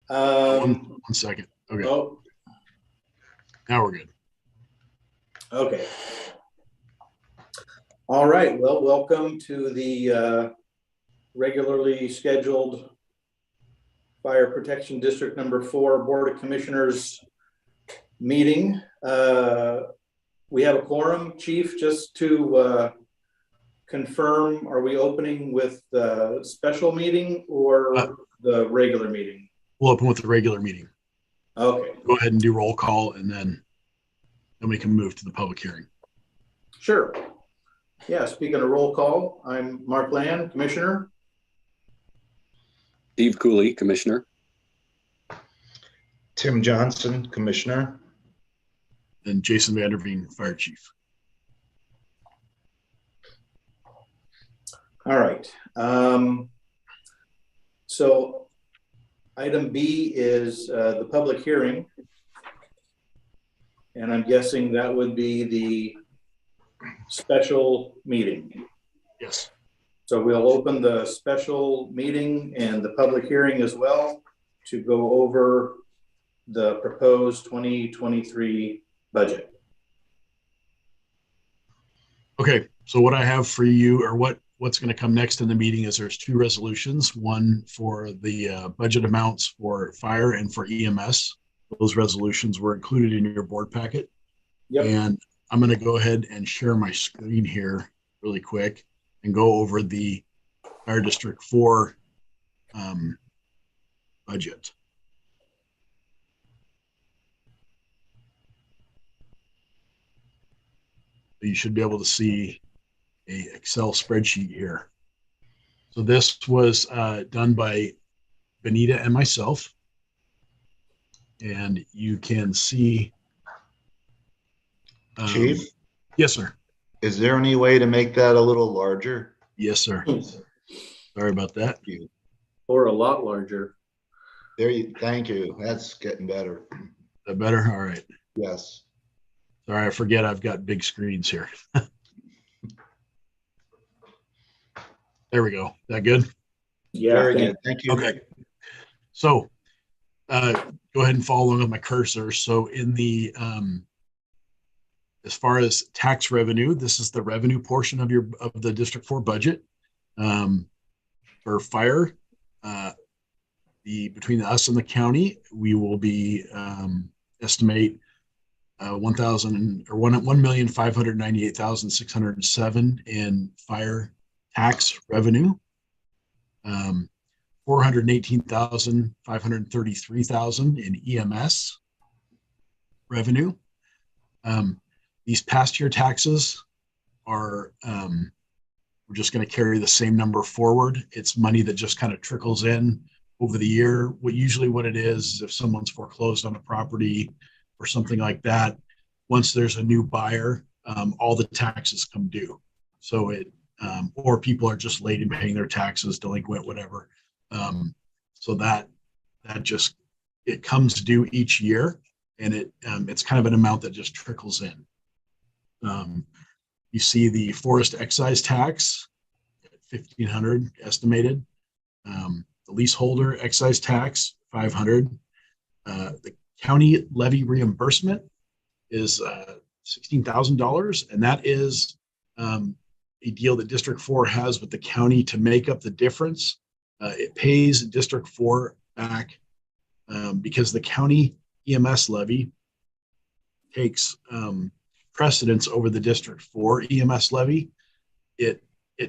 One second. Okay. Oh, Now we're good. okay. All right. Well, welcome to the regularly scheduled Fire Protection District number 4 Board of Commissioners meeting. We have a quorum, Chief, just to confirm, are we opening with the special meeting or the regular meeting? We'll open with the regular meeting. Okay. Go ahead and do roll call, and then we can move to the public hearing. Sure. Yeah, speaking of roll call, I'm Mark Land, Commissioner. Steve Cooley, Commissioner. Tim Johnson, Commissioner. And Jason Vanderveen, Fire Chief. All right. So item B is the public hearing. And I'm guessing that would be the special meeting. Yes. So we'll open the special meeting and the public hearing as well to go over the proposed 2023 budget. Okay. So what I have for you, or what's going to come next in the meeting, is there's 2 resolutions. One for the budget amounts for fire and for EMS. Those resolutions were included in your board packet. Yep. And I'm going to go ahead and share my screen here really quick and go over the Fire District 4 budget. You should be able to see a Excel spreadsheet here. So this was done by Benita and myself. And you can see. Chief? Yes, sir. Is there any way to make that a little larger? Yes, sir. Sorry about that. Thank you. Or a lot larger. Thank you. That's getting better. Is that better? All right. Yes. Sorry, I forget I've got big screens here. There we go. Is that good? Yeah. Very good. Thank you. Okay. So go ahead and follow along with my cursor. So in the as far as tax revenue, this is the revenue portion of the District 4 budget. For fire, between us and the county, we will be estimate $1,598,607 in fire tax revenue, $418,533 in EMS revenue. These past year taxes are, we're just going to carry the same number forward. It's money that just kind of trickles in over the year. What it is, if someone's foreclosed on a property or something like that, once there's a new buyer, all the taxes come due. So or people are just late in paying their taxes, delinquent, whatever. So that just, it comes due each year, and it's kind of an amount that just trickles in. You see the forest excise tax at $1,500 estimated. The leaseholder excise tax $500. The county levy reimbursement is $16,000, and that is a deal that District 4 has with the county to make up the difference. It pays District 4 back because the county EMS levy takes precedence over the District 4 EMS levy. It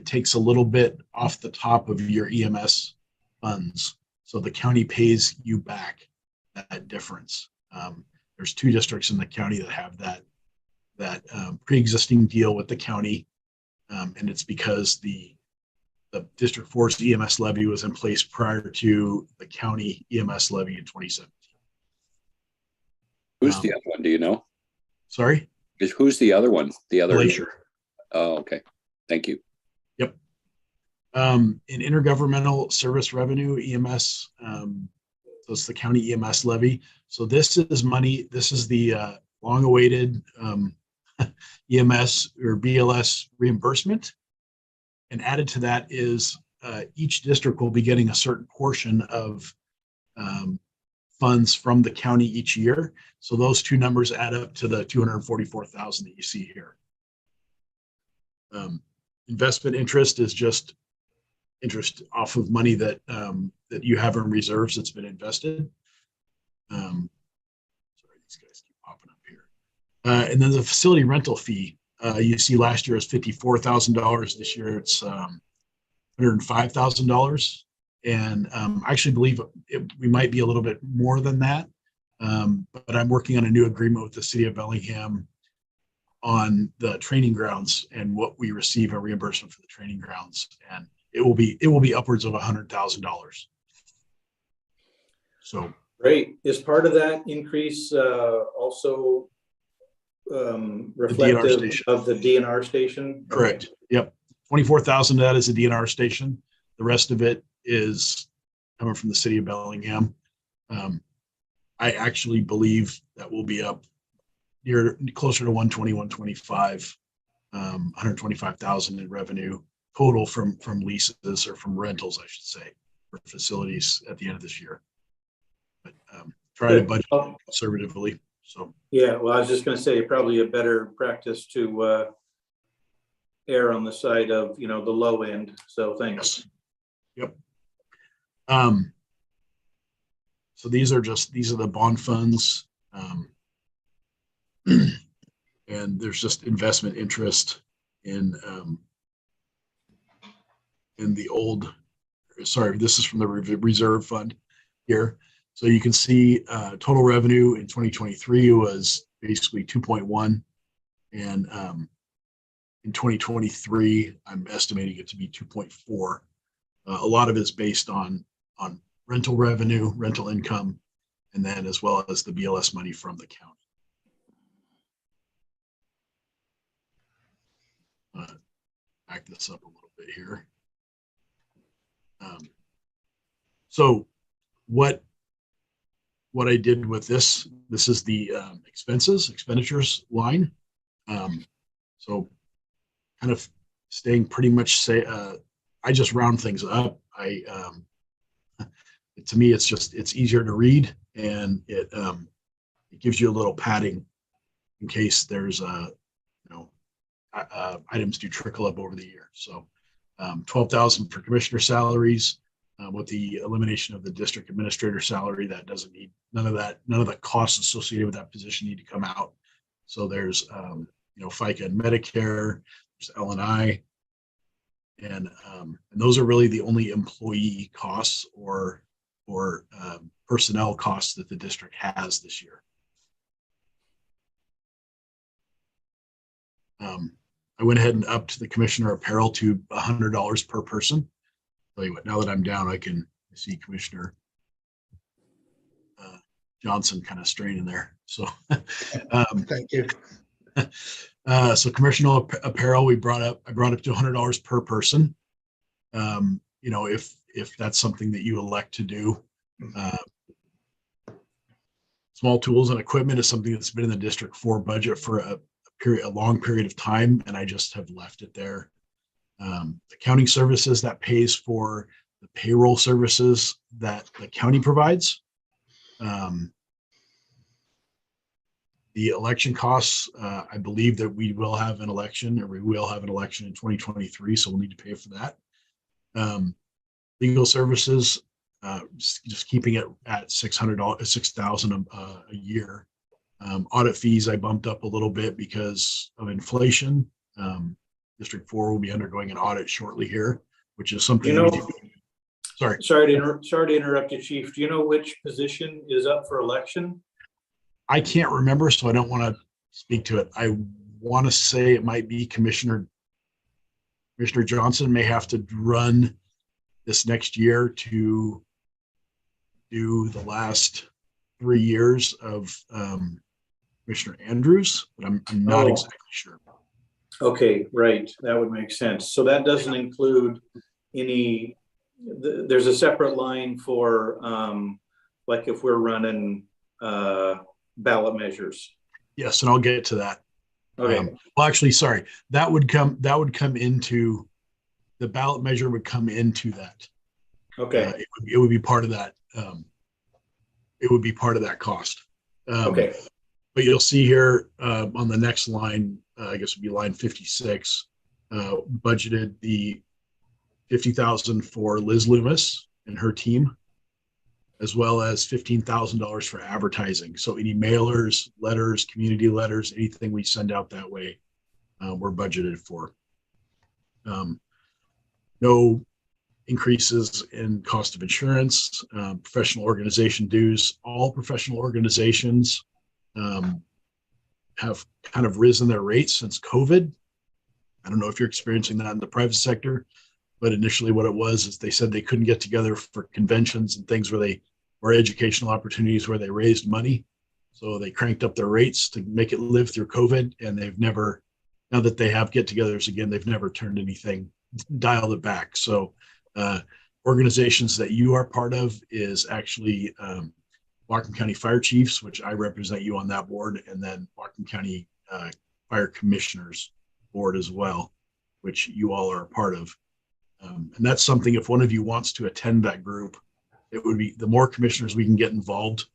takes a little bit off the top of your EMS funds, so the county pays you back that difference. There's 2 districts in the county that have that pre-existing deal with the county, and it's because the District 4's EMS levy was in place prior to the county EMS levy in 2017. Who's the other one? Do you know? Sorry? Who's the other one? The other Glacier. Oh, okay. Thank you. Yep. In intergovernmental service revenue, EMS, so it's the county EMS levy. So this is money. This is the long-awaited EMS or BLS reimbursement. And added to that is each district will be getting a certain portion of funds from the county each year. So those two numbers add up to the 244,000 that you see here. Investment interest is just interest off of money that that you have in reserves that's been invested. Sorry, these guys keep popping up here. And then the facility rental fee, you see last year was $54,000. This year it's $105,000. And I actually believe we might be a little bit more than that. But I'm working on a new agreement with the city of Bellingham on the training grounds and what we receive a reimbursement for the training grounds. And it will be upwards of $100,000. So Great. Is part of that increase also reflective of the DNR station? Correct. Yep. 24,000 of that is a DNR station. The rest of it is coming from the city of Bellingham. I actually believe that will be up closer to 120, 125, 125,000 in revenue total from leases or from rentals, I should say, for facilities at the end of this year. But try to budget conservatively. So yeah, well, I was just going to say probably a better practice to err on the side of the low end. So thanks. Yep. So these are the bond funds. And there's just investment interest in the old, sorry, this is from the reserve fund here. So you can see total revenue in 2023 was basically 2.1. And in 2023, I'm estimating it to be 2.4. A lot of it is based on rental revenue, rental income, and then as well as the BLS money from the county. Back this up a little bit here. So what I did with this is the expenditures line. So kind of staying pretty much I just round things up. To me, it's easier to read, and it gives you a little padding in case there's items do trickle up over the year. So 12,000 for commissioner salaries. With the elimination of the district administrator salary, that doesn't need none of the costs associated with that position need to come out. So there's FICA and Medicare, there's L&I, and those are really the only employee costs or personnel costs that the district has this year. I went ahead and upped the commissioner apparel to $100 per person. Tell you what, now that I'm down, I can see Commissioner Johnson kind of straining there. So Thank you. So commissioner apparel, I brought up to $100 per person. If that's something that you elect to do. Small tools and equipment is something that's been in the District 4 budget for a long period of time, and I just have left it there. Accounting services, that pays for the payroll services that the county provides. The election costs, I believe that we will have an election in 2023, so we'll need to pay for that. Legal services, just keeping it at $6,000 a year. Audit fees, I bumped up a little bit because of inflation. District 4 will be undergoing an audit shortly here, which is something we do. Sorry to interrupt you, Chief. Do you know which position is up for election? I can't remember, so I don't want to speak to it. I want to say it might be Commissioner Johnson may have to run this next year to do the last 3 years of Commissioner Andrews, but I'm not exactly sure. Okay, right. That would make sense. So that doesn't include any, there's a separate line for like if we're running ballot measures. Yes, and I'll get to that. Okay. Well, actually, sorry, that would come into the ballot measure would come into that. Okay. It would be part of that. it would be part of that cost. Okay, But you'll see here on the next line, I guess it'd be line 56, budgeted the 50,000 for Liz Loomis and her team, as well as $15,000 for advertising. So any mailers, letters, community letters, anything we send out that way, we're budgeted for. No increases in cost of insurance, professional organization dues. All professional organizations have kind of risen their rates since COVID. I don't know if you're experiencing that in the private sector, but initially what it was is they said they couldn't get together for conventions and things or educational opportunities where they raised money. So they cranked up their rates to make it live through COVID. And they've never, now that they have get-togethers again, they've never turned anything, dialed it back. So organizations that you are part of is actually Whatcom County Fire Chiefs, which I represent you on that board, and then Whatcom County Fire Commissioners Board as well, which you all are a part of. And that's something, if one of you wants to attend that group, it would be, the more commissioners we can get involved,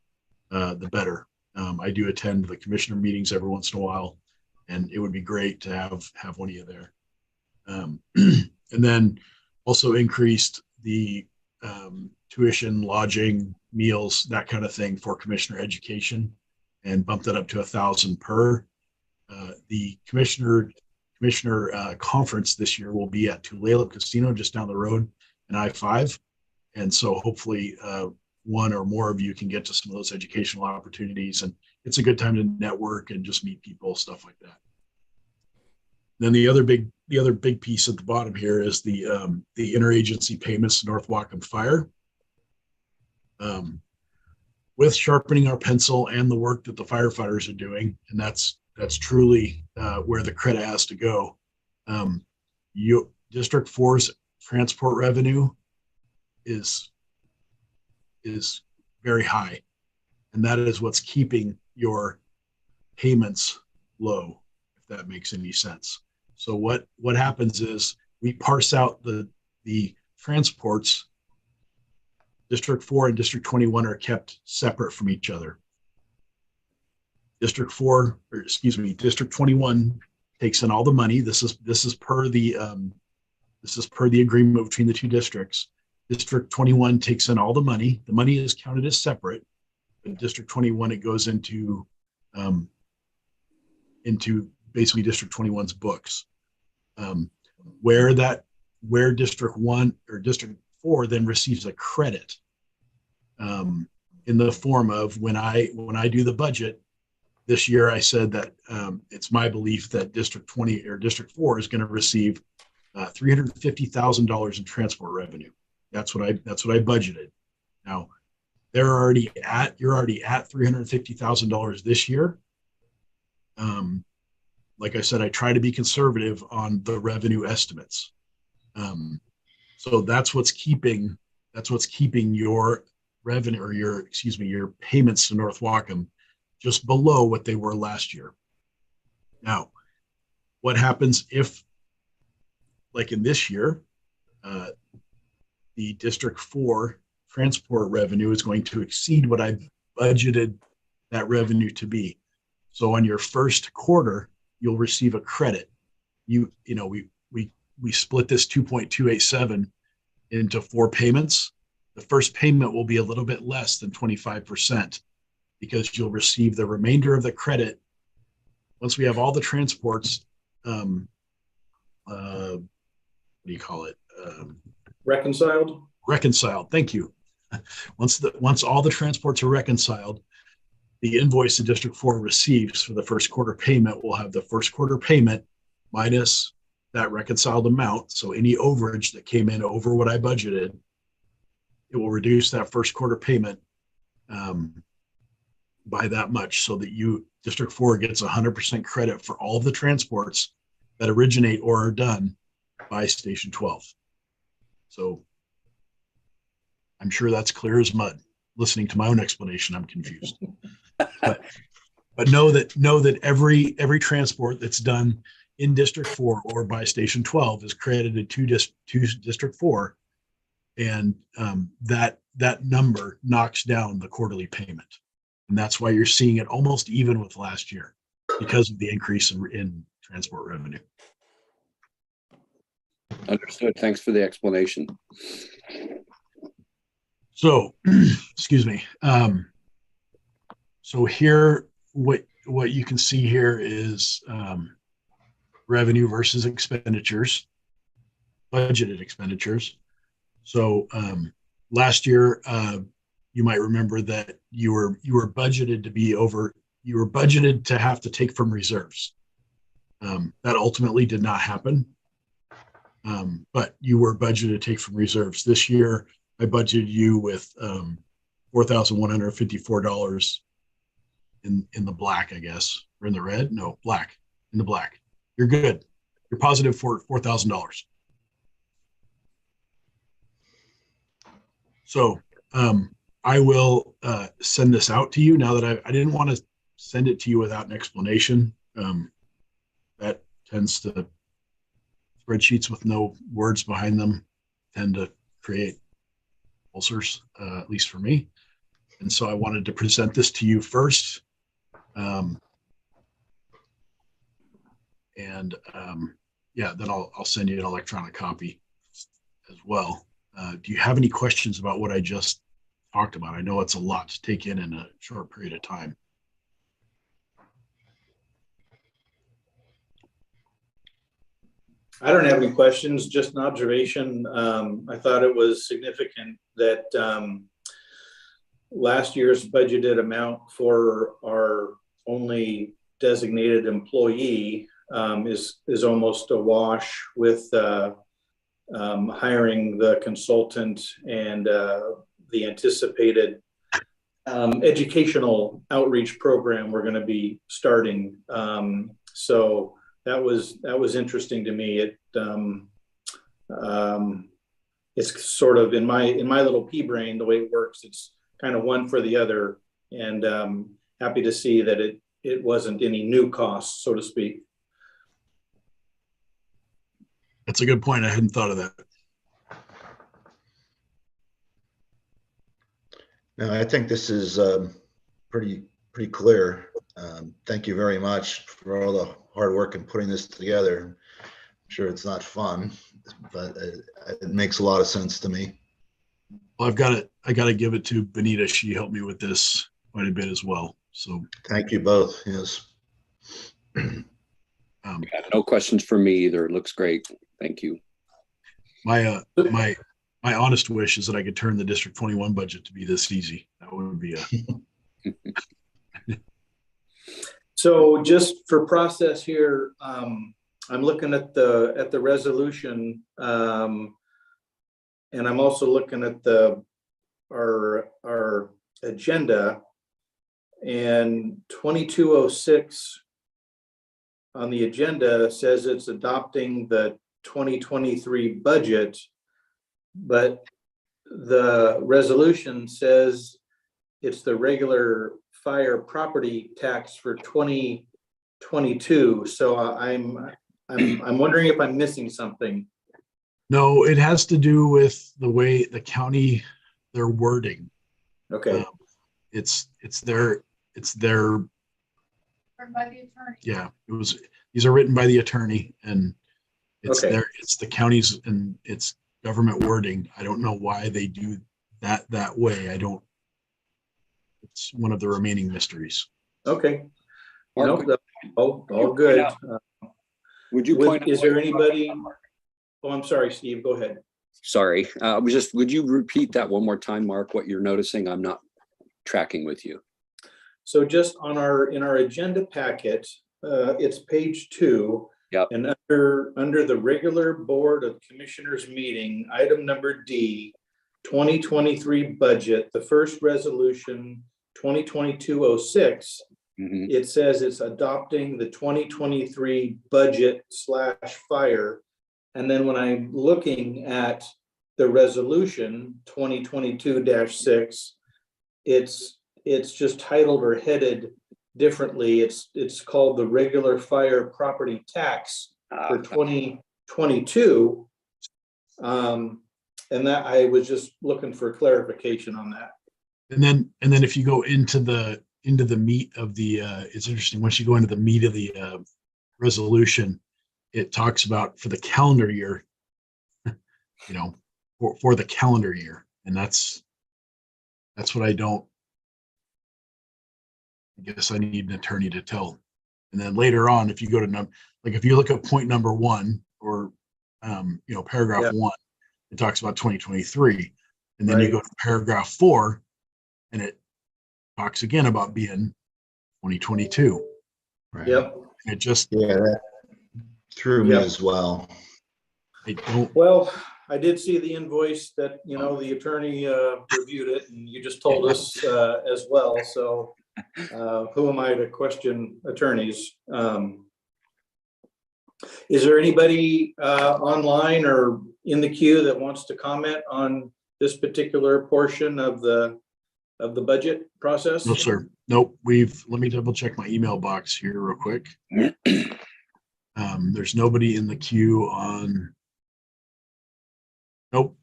the better. I do attend the commissioner meetings every once in a while, and it would be great to have one of you there. And then also increased the tuition, lodging, meals, that kind of thing for commissioner education, and bumped that up to 1,000 per. The commissioner conference this year will be at Tulalip Casino just down the road in I-5. And so hopefully one or more of you can get to some of those educational opportunities, and it's a good time to network and just meet people, stuff like that. Then the other big piece at the bottom here is the interagency payments to North Whatcom Fire. With sharpening our pencil and the work that the firefighters are doing, and that's truly where the credit has to go. District 4's transport revenue is very high, and that is what's keeping your payments low, if that makes any sense. So what happens is we parse out the transports. District 4 and District 21 are kept separate from each other. District 21 takes in all the money. This is per the agreement between the two districts. District 21 takes in all the money. The money is counted as separate, but District 21, it goes into basically District 21's books. Where District 1 or District 4 then receives a credit in the form of, when I do the budget this year, I said that it's my belief that District 20 or District 4 is going to receive $350,000 in transport revenue. That's what I budgeted. Now you're already at $350,000 this year. Like I said, I try to be conservative on the revenue estimates. So that's what's keeping your revenue, or your payments to North Whatcom just below what they were last year. Now, what happens if, like in this year, the District 4 transport revenue is going to exceed what I budgeted that revenue to be. So on your first quarter, you'll receive a credit. We split this 2.287 into 4 payments. The first payment will be a little bit less than 25%, because you'll receive the remainder of the credit once we have all the transports. What do you call it? reconciled. Reconciled. Thank you. Once all the transports are reconciled, the invoice the District 4 receives for the first quarter payment will have the first quarter payment minus that reconciled amount. So any overage that came in over what I budgeted, it will reduce that first quarter payment by that much, so that District 4 gets 100% credit for all of the transports that originate or are done by Station 12. So I'm sure that's clear as mud. Listening to my own explanation, I'm confused. But know that every transport that's done in District 4 or by Station 12 is credited to District 4, and that number knocks down the quarterly payment, and that's why you're seeing it almost even with last year because of the increase in transport revenue. Understood. Thanks for the explanation. So, excuse me. So here, what you can see here is revenue versus expenditures, budgeted expenditures. So last year, you might remember that you were budgeted to be over. You were budgeted to have to take from reserves. That ultimately did not happen. But you were budgeted to take from reserves. This year, I budgeted you with $4,154 in the black, I guess, or in the red. No, black. In the black. You're good. You're positive for $4,000. So I will send this out to you now that I didn't want to send it to you without an explanation. That tends to, spreadsheets with no words behind them tend to create ulcers, at least for me. And so I wanted to present this to you first. Yeah, then I'll send you an electronic copy as well. Do you have any questions about what I just talked about? I know it's a lot to take in a short period of time. I don't have any questions, just an observation. I thought it was significant that last year's budgeted amount for our only designated employee is almost a wash with hiring the consultant and the anticipated educational outreach program we're going to be starting. So that was interesting to me. It's sort of in my little pea brain, the way it works, it's kind of one for the other, and happy to see that it wasn't any new costs, so to speak. That's a good point. I hadn't thought of that. No, I think this is pretty clear. Thank you very much for all the hard work in putting this together. I'm sure it's not fun, but it makes a lot of sense to me. Well, I got to give it to Benita. She helped me with this quite a bit as well. So thank you both. Yes. No questions for me either. It looks great. Thank you. My honest wish is that I could turn the District 21 budget to be this easy. That would be So just for process here, I'm looking at the resolution, and I'm also looking at our agenda, and 2206 on the agenda says it's adopting the 2023 budget, but the resolution says it's the regular fire property tax for 2022. So I'm wondering if I'm missing something. No, it has to do with the way the county, their wording. Okay. It's their By the attorney. Yeah, these are written by the attorney, and it's Okay. it's the county's and it's government wording. I don't know why they do that way. It's one of the remaining mysteries. Okay. Mark, Nope, all good. would you point out? Is there anybody? Oh, I'm sorry, Steve, go ahead. Sorry, would you repeat that one more time, Mark, what you're noticing? I'm not tracking with you. So just in our agenda packet, it's page 2. Yep. And under the regular Board of Commissioners meeting, item number D, 2023 budget, the first resolution, 2022-06, it says it's adopting the 2023 budget / fire. And then when I'm looking at the resolution 2022-6, it's just titled or headed differently. It's called the regular fire property tax for 2022. And that, I was just looking for clarification on that. And then if you go into the meat of the, it's interesting, once you go into the meat of the resolution, it talks about for the calendar year, you know, for the calendar year. And that's what I guess I need an attorney to tell. And then later on, if you go to like if you look at point number 1 or paragraph Yeah. 1, it talks about 2023. And then Right. you go to paragraph 4 and it talks again about being 2022. Right. Yep. It just, Yeah, that threw me Yep. as well. I don't, Well, I did see the invoice that, the attorney reviewed it, and you just told us as well. So who am I to question attorneys? Is there anybody online or in the queue that wants to comment on this particular portion of the budget process? no, sir. Nope. Let me double check my email box here real quick. There's nobody in the queue on. Nope.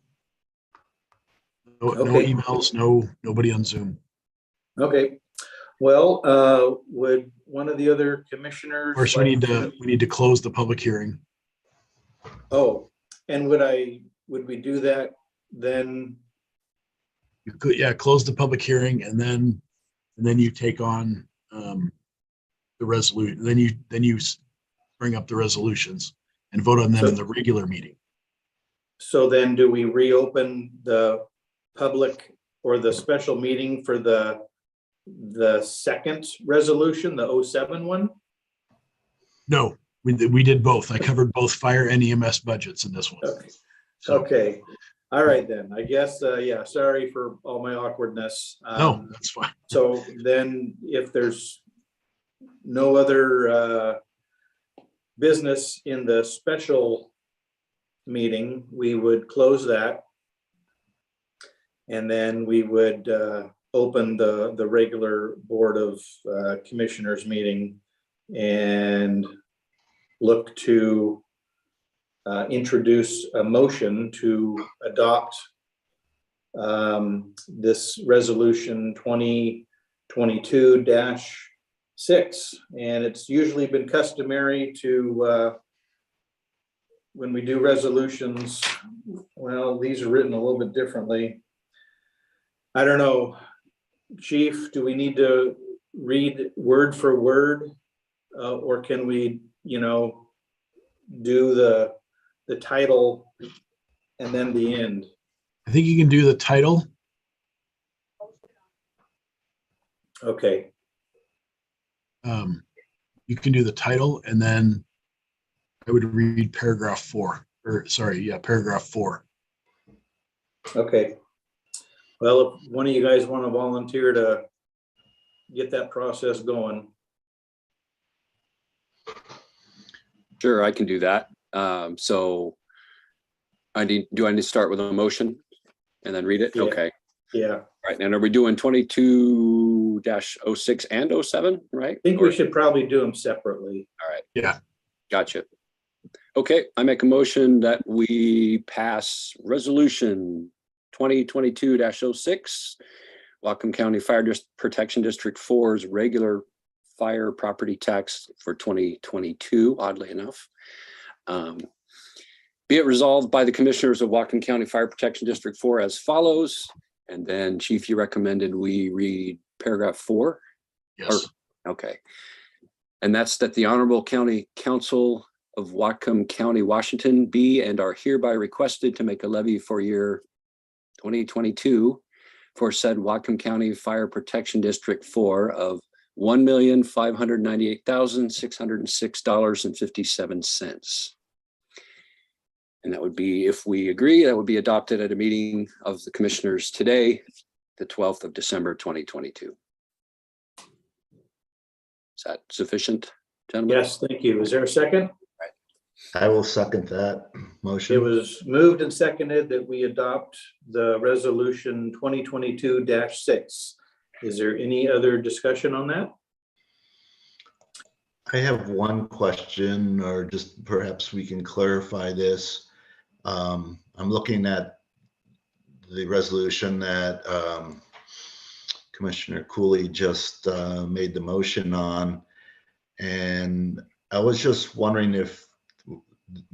No Okay. emails, nobody on Zoom. Okay. Well, would one of the other commissioners? Of course, we need to close the public hearing. Oh, and would we do that then? You could, close the public hearing and then you take on the resolution. Then you bring up the resolutions and vote on them in the regular meeting. So then do we reopen the public or the special meeting for the second resolution, the 07 one? No, we did both. I covered both fire and EMS budgets in this one. Okay. So, Okay. All right, then. I guess, sorry for all my awkwardness. no, that's fine. So then if there's no other business in the special meeting, we would close that. And then we would open the regular Board of Commissioners meeting and look to introduce a motion to adopt this resolution 2022-6. And it's usually been customary to, when we do resolutions, well, these are written a little bit differently. I don't know, Chief, do we need to read word for word? Or can we, do the title and then the end? I think you can do the title. Okay. You can do the title and then I would read paragraph 4 paragraph 4. Okay. Well, if one of you guys want to volunteer to get that process going. Sure, I can do that. So do I need to start with a motion and then read it? Yeah. Okay. Yeah. All right. And are we doing 22-06 and 07, right? I think we should probably do them separately. All right. Yeah. Gotcha. Okay. I make a motion that we pass resolution 2022-06, Whatcom County Fire Protection District 4's regular fire property tax for 2022, oddly enough. Be it resolved by the commissioners of Whatcom County Fire Protection District 4 as follows. And then, Chief, you recommended we read paragraph 4? Yes. Okay. And that's that the Honorable County Council of Whatcom County, Washington be and are hereby requested to make a levy for year 2022 for said Whatcom County Fire Protection District 4 of $1,598,606.57. And that would be, if we agree, that would be adopted at a meeting of the commissioners today, the 12th of December, 2022. Is that sufficient, gentlemen? Yes, thank you. Is there a second? I will second that motion. It was moved and seconded that we adopt the resolution 2022-6. Is there any other discussion on that? I have one question, or just perhaps we can clarify this. I'm looking at the resolution that Commissioner Cooley just made the motion on. And I was just wondering if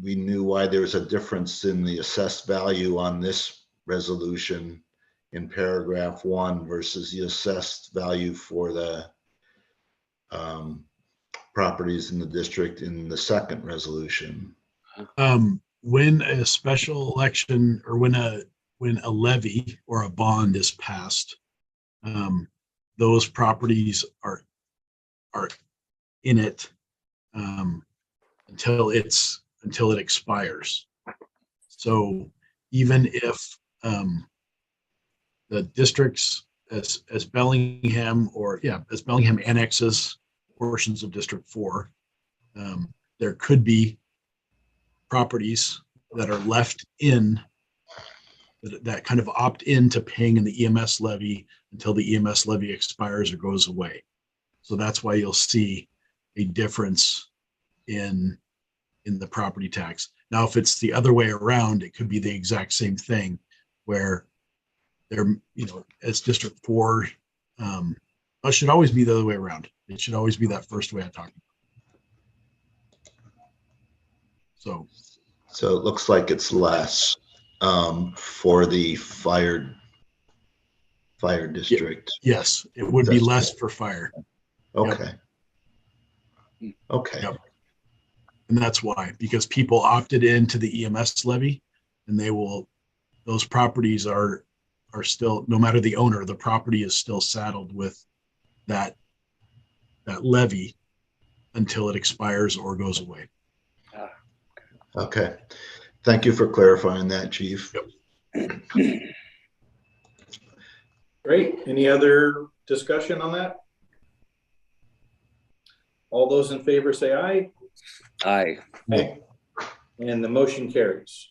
we knew why there's a difference in the assessed value on this resolution in paragraph 1 versus the assessed value for the properties in the district in the second resolution. When a special election or when a levy or a bond is passed, those properties are in it until it expires. So even if the districts as Bellingham as Bellingham annexes portions of District 4, there could be properties that are left in that kind of opt into paying in the EMS levy until the EMS levy expires or goes away. So that's why you'll see a difference in the property tax. Now, if it's the other way around, it could be the exact same thing where they're, as District 4, it should always be the other way around. It should always be that first way I talked about. So it looks like it's less for the fire district. Yes, it would be less for fire. Okay. Yep. Okay. Yep. And that's why, because people opted into the EMS levy, and those properties are still, no matter the owner, the property is still saddled with that levy until it expires or goes away. Okay. Thank you for clarifying that, Chief. Yep. Great. Any other discussion on that? All those in favor say aye. Aye. Aye. And the motion carries.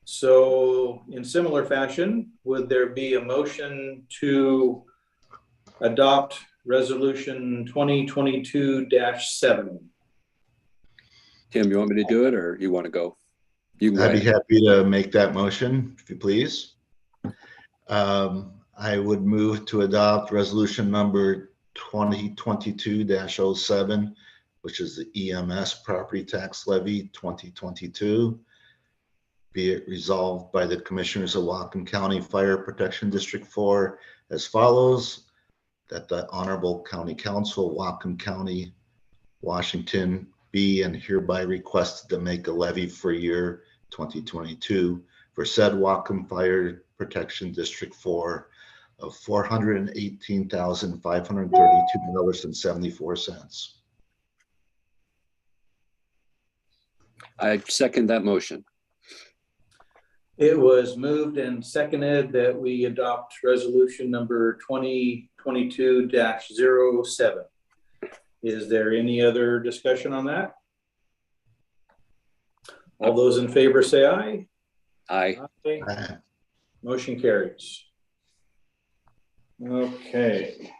So in similar fashion, would there be a motion to adopt resolution 2022-7? Tim, you want me to do it or you want to go? You can go I'd be ahead. happy to make that motion, if you please. I would move to adopt resolution number 2022-07, which is the EMS property tax levy 2022. Be it resolved by the Commissioners of Whatcom County Fire Protection District 4 as follows: that the Honorable County Council, Whatcom County, Washington, be and hereby requested to make a levy for year 2022 for said Whatcom Fire Protection District 4 of $418,532.74. I second that motion. It was moved and seconded that we adopt resolution number 2022-07. Is there any other discussion on that? All those in favor say aye. Aye. Aye. Motion carries. Okay.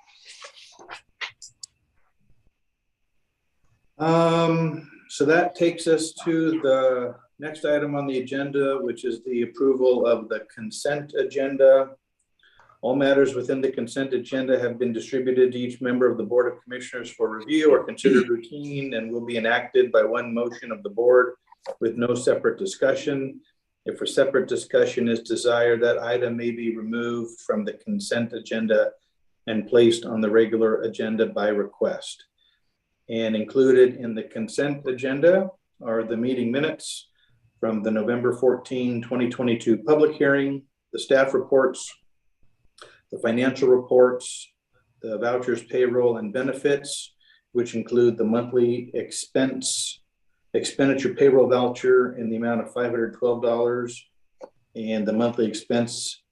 So that takes us to the next item on the agenda, which is the approval of the consent agenda. All matters within the consent agenda have been distributed to each member of the Board of Commissioners for review or considered routine and will be enacted by one motion of the board with no separate discussion. If a separate discussion is desired, that item may be removed from the consent agenda and placed on the regular agenda by request. And included in the consent agenda are the meeting minutes from the November 14, 2022 public hearing, the staff reports, the financial reports, the vouchers, payroll, and benefits, which include the monthly expenditure payroll voucher in the amount of $512 and the monthly expense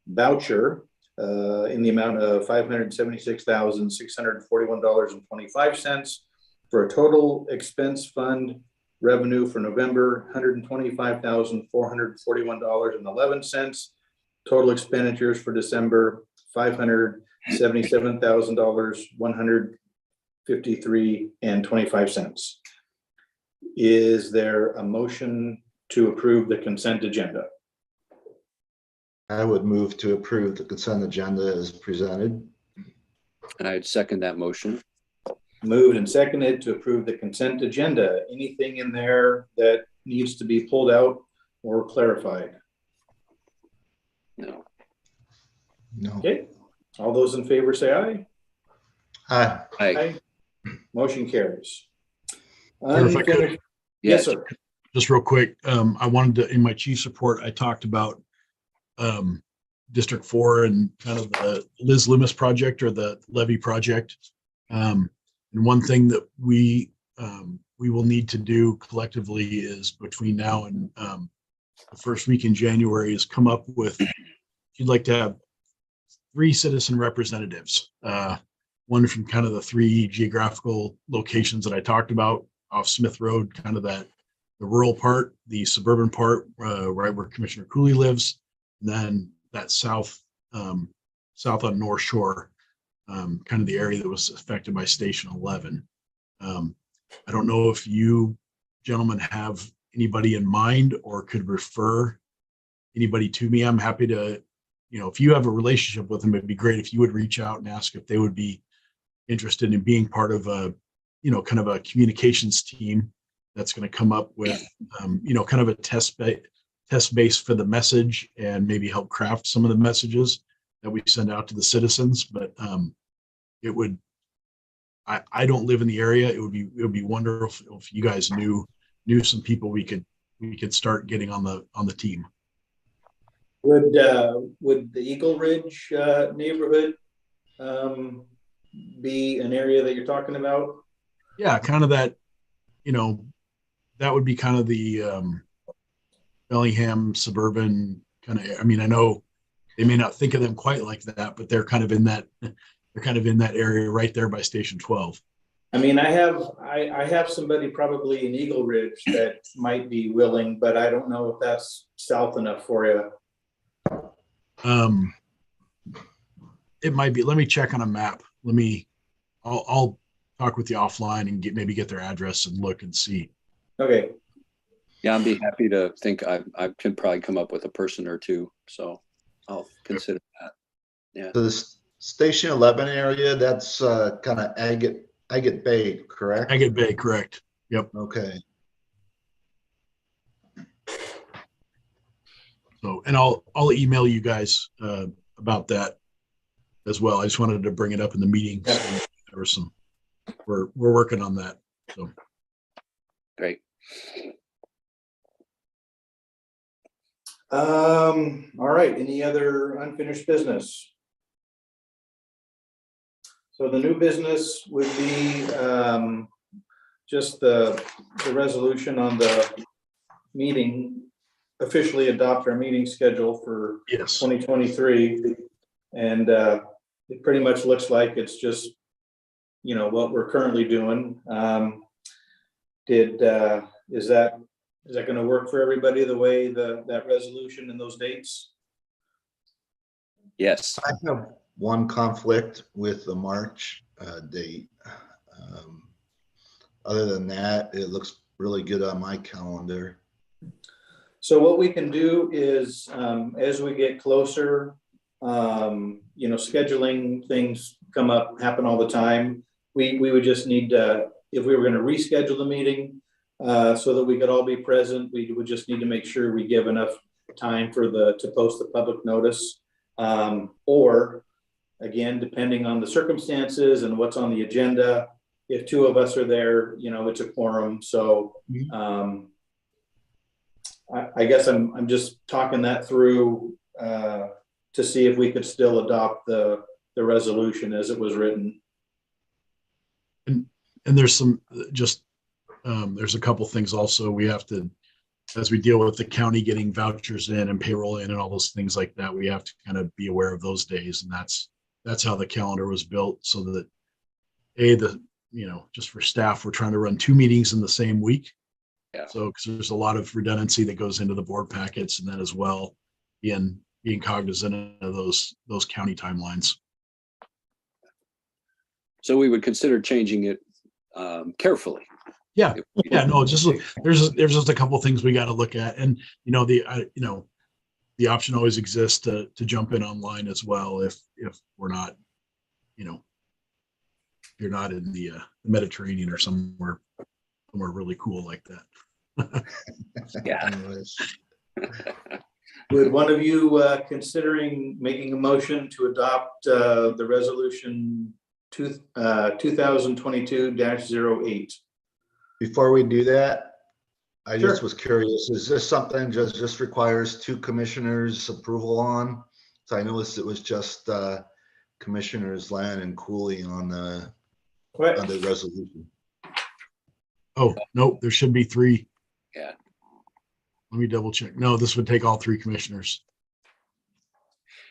voucher in the amount of $576,641.25 for a total expense fund revenue for November $125,441.11. Total expenditures for December $577,153.25. Is there a motion to approve the consent agenda? I would move to approve the consent agenda as presented. And I'd second that motion. Moved and seconded to approve the consent agenda. Anything in there that needs to be pulled out or clarified? No. No. Okay, all those in favor say aye. Aye. Aye. Motion carries. Or if I could- Unfinished- Yes, sir. Just real quick, I wanted to, in my chief's report, I talked about District 4 and kind of the Liz Loomis project or the levy project. And one thing that we will need to do collectively is between now and the first week in January is come up with, if you'd like to have 3 citizen representatives, one from kind of the 3 geographical locations that I talked about off Smith Road, kind of the rural part, the suburban part, right where Commissioner Cooley lives, and then that south on North Shore, kind of the area that was affected by Station 11. I don't know if you gentlemen have anybody in mind or could refer anybody to me. I'm happy to, if you have a relationship with them, it'd be great if you would reach out and ask if they would be interested in being part of a, kind of a communications team that's going to come up with, kind of a test base for the message and maybe help craft some of the messages that we send out to the citizens. But it would, I don't live in the area. It would be wonderful if you guys knew some people we could start getting on the team. Would the Eagle Ridge neighborhood be an area that you're talking about? Yeah, kind of that, that would be kind of the Bellingham suburban kind of, I know they may not think of them quite like that, but they're kind of in that area right there by Station 12. I have somebody probably in Eagle Ridge that might be willing, but I don't know if that's south enough for you. It might be. Let me check on a map. I'll talk with you offline and maybe get their address and look and see. Okay. Yeah, I'd be happy to think I can probably come up with a person or two. So I'll consider that. Yeah. So this Station 11 area, that's kind of Agate Bay, correct? Agate Bay, correct. Yep. Okay. So, and I'll email you guys about that as well. I just wanted to bring it up in the meeting. So there was we're working on that. So Great. All right. Any other unfinished business? So the new business would be just the resolution on the meeting, officially adopt our meeting schedule for yes. 2023. And it pretty much looks like it's just, what we're currently doing. Is that going to work for everybody the way that resolution and those dates? Yes. I have one conflict with the March date. Other than that, it looks really good on my calendar. So what we can do is, as we get closer, scheduling things happen all the time. We would just need to, if we were going to reschedule the meeting so that we could all be present, we would just need to make sure we give enough time to post the public notice. Or again, depending on the circumstances and what's on the agenda, if 2 of us are there, it's a quorum. So I guess I'm just talking that through to see if we could still adopt the resolution as it was written. And there's there's a couple things also we have to, as we deal with the county getting vouchers in and payroll in and all those things like that, we have to kind of be aware of those days. And that's how the calendar was built, so that just for staff, we're trying to run 2 meetings in the same week. Yeah. So, because there's a lot of redundancy that goes into the board packets, and then as well being cognizant of those county timelines. So we would consider changing it carefully. Yeah. Yeah. No, there's just a couple of things we got to look at, and the option always exists to jump in online as well if we're not, you're not in the Mediterranean or somewhere really cool like that. Yeah. Anyways, Would one of you considering making a motion to adopt the resolution 2022-08? before we do that, I just Sure. was curious, is this something just requires two commissioners approval on? So I noticed it was just Commissioners Land and Cooley on the resolution. Oh, nope, there should be 3. Yeah. Let me double check. No, this would take all 3 commissioners.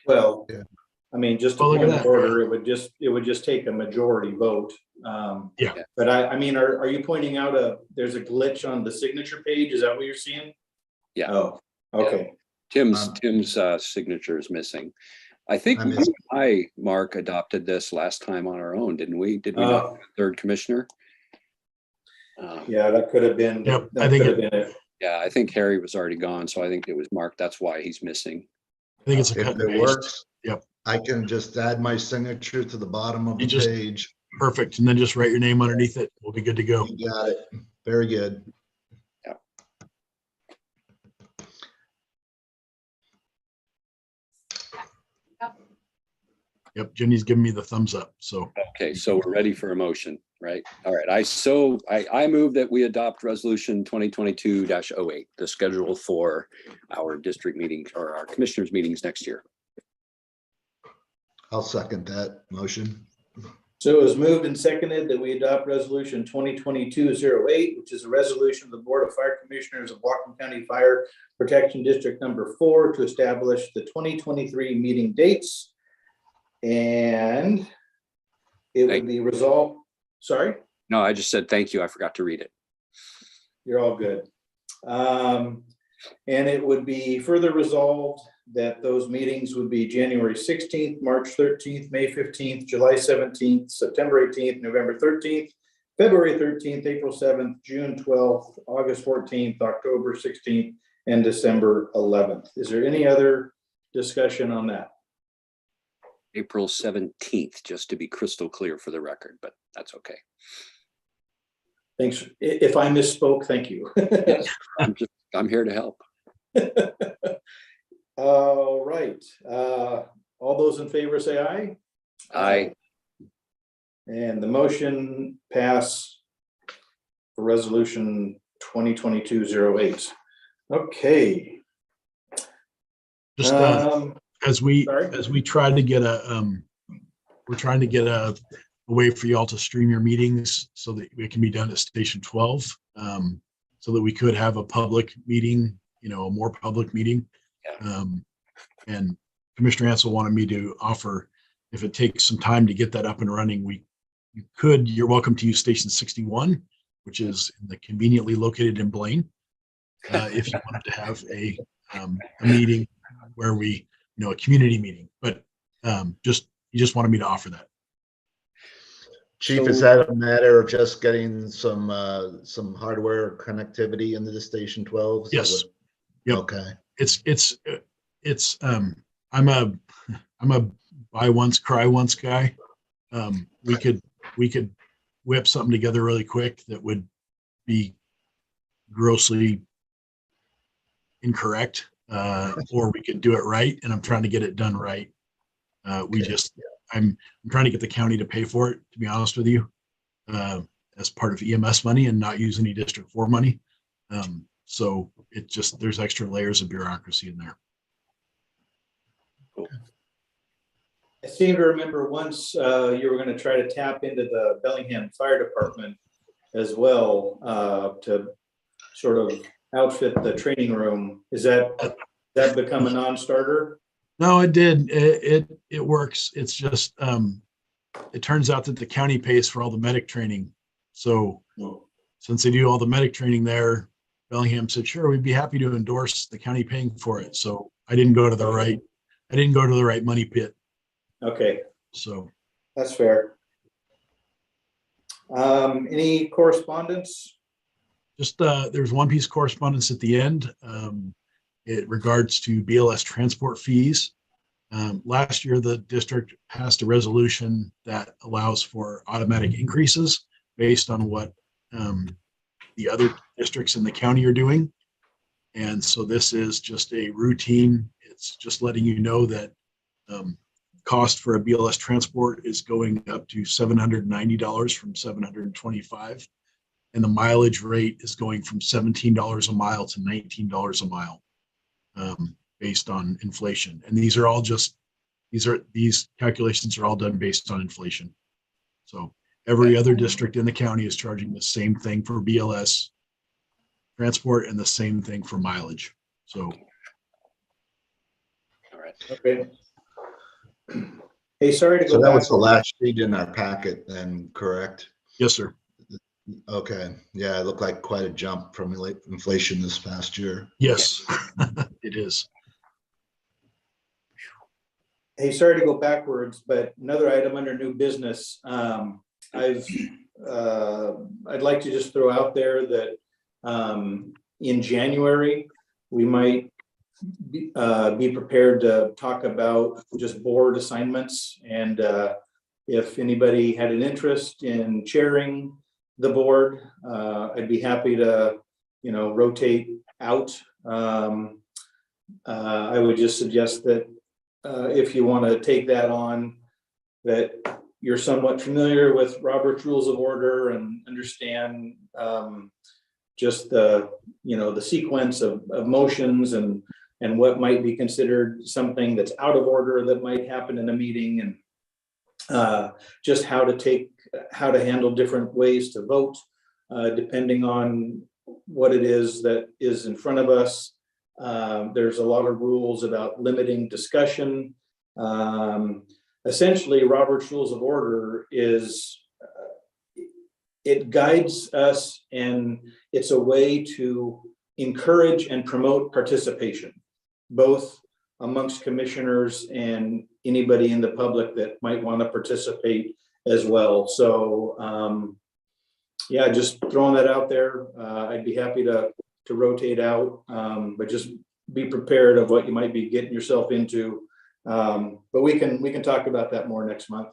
Well, Yeah. I mean, just a Oh, look at point of that. order, it would just take a majority vote. Yeah. But I mean, are you pointing out there's a glitch on the signature page? Is that what you're seeing? Yeah. Oh, okay. Tim's signature is missing. I think I missed Mark, adopted this last time on our own, didn't we? Did we not have a third commissioner? Yeah, that could have been. Yep, That I think could have been it. Yeah, I think Harry was already gone, so I think it was Mark. That's why he's missing. I think it's a If cut and it paste. works, Yep. I can just add my signature to the bottom of You the just- page. Perfect. And then just write your name underneath it. We'll be good to go. You got it. Very good. Yep, Jenny's giving me the thumbs up. So Okay, so we're ready for a motion, right? All right, I move that we adopt resolution 2022-08, the schedule for our district meetings or our commissioners meetings next year. I'll second that motion. So it was moved and seconded that we adopt resolution 2022-08, which is a resolution of the Board of Fire Commissioners of Whatcom County Fire Protection District number 4 to establish the 2023 meeting dates. And it would be resolved. Sorry, No, I just said thank you. I forgot to read it. you're all good. And it would be further resolved that those meetings would be January 16th, March 13th, May 15th, July 17th, September 18th, November 13th, February 13th, April 7th, June 12th, August 14th, October 16th, and December 11th. Is there any other discussion on that? April 17th, just to be crystal clear for the record, but that's okay. Thanks. If I misspoke, thank you. I'm here to help. All right. All those in favor say aye. Aye. And the motion pass for resolution 2022-08. Okay. just as we Sorry? try to get we're trying to get a way for y'all to stream your meetings so that it can be done at Station 12, so that we could have a public meeting, a more public meeting. And Commissioner Ansel wanted me to offer, if it takes some time to get that up and running, you're welcome to use Station 61, which is conveniently located in Blaine. If you wanted to have a meeting where a community meeting, but you just wanted me to offer that. Chief, is that a matter of just getting some hardware connectivity into the Station 12? Yes. Yep. Okay. It's I'm a buy once, cry once guy. We could whip something together really quick that would be grossly incorrect, or we could do it right, and I'm trying to get it done right. I'm trying to get the county to pay for it, to be honest with you, as part of EMS money and not use any District 4 money. So there's extra layers of bureaucracy in there. Cool. I seem to remember once you were going to try to tap into the Bellingham Fire Department as well to sort of outfit the training room. Is that become a non-starter? No, it did. It works. It's just it turns out that the county pays for all the medic training. So since they do all the medic training there, Bellingham said, sure, we'd be happy to endorse the county paying for it. So I didn't go to the right money pit. Okay, So that's fair. Any correspondence? just there's one piece of correspondence at the end. it regards to BLS transport fees. Last year, the district passed a resolution that allows for automatic increases based on what the other districts in the county are doing. And so this is just a routine. It's just letting you know that cost for a BLS transport is going up to $790 from $725. And the mileage rate is going from $17 a mile to $19 a mile based on inflation. And these are all just, these calculations are all done based on inflation. So every other district in the county is charging the same thing for BLS transport and the same thing for mileage. So. All right. Okay. Hey, sorry to So go that back. was the last sheet in our packet then, correct? Yes, sir. Okay, yeah, it looked like quite a jump from inflation this past year. Yes, it is. Hey, sorry to go backwards, but another item under new business. I'd like to just throw out there that in January, we might be prepared to talk about just board assignments. And if anybody had an interest in chairing the board, I'd be happy to, rotate out. I would just suggest that if you want to take that on, that you're somewhat familiar with Robert's Rules of Order and understand just the sequence of motions and what might be considered something that's out of order that might happen in a meeting, and just how to handle different ways to vote depending on what it is that is in front of us. There's a lot of rules about limiting discussion. Essentially, Robert's Rules of Order is it guides us, and it's a way to encourage and promote participation, both amongst commissioners and anybody in the public that might want to participate as well. So yeah, just throwing that out there. I'd be happy to rotate out, but just be prepared of what you might be getting yourself into. But we can talk about that more next month.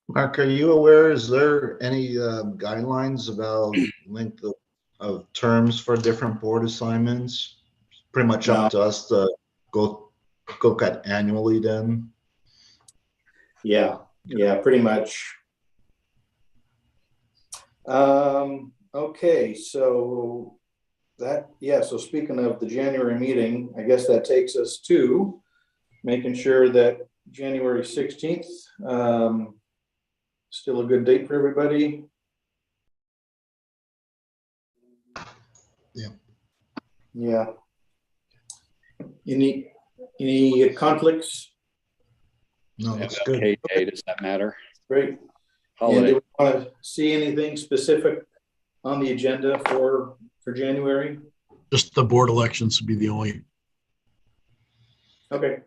Mark, are you aware, is there any guidelines about length of terms for different board assignments? Pretty much up to us to go cut annually then? Yeah, pretty much. Okay, so so speaking of the January meeting, I guess that takes us to making sure that January 16th, still a good date for everybody. Yeah. Any conflicts? No, that's good. Okay, does that matter? Great. Holiday. And do we want to see anything specific on the agenda for January? Just the board elections would be the only. Okay.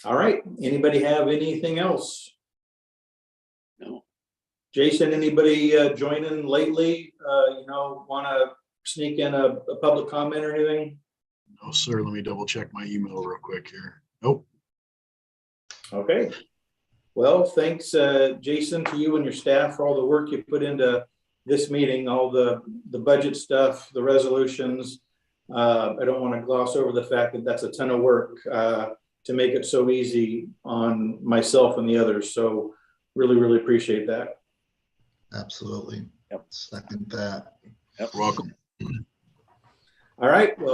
All right. Anybody have anything else? No. Jason, anybody joining lately? Want to sneak in a public comment or anything? No, sir. Let me double check my email real quick here. Nope. Okay. Well, thanks, Jason, to you and your staff for all the work you put into this meeting, all the budget stuff, the resolutions. I don't want to gloss over the fact that that's a ton of work to make it so easy on myself and the others. So really, really appreciate that. Absolutely. Yep. Second that. Yep. Welcome. All right. Well.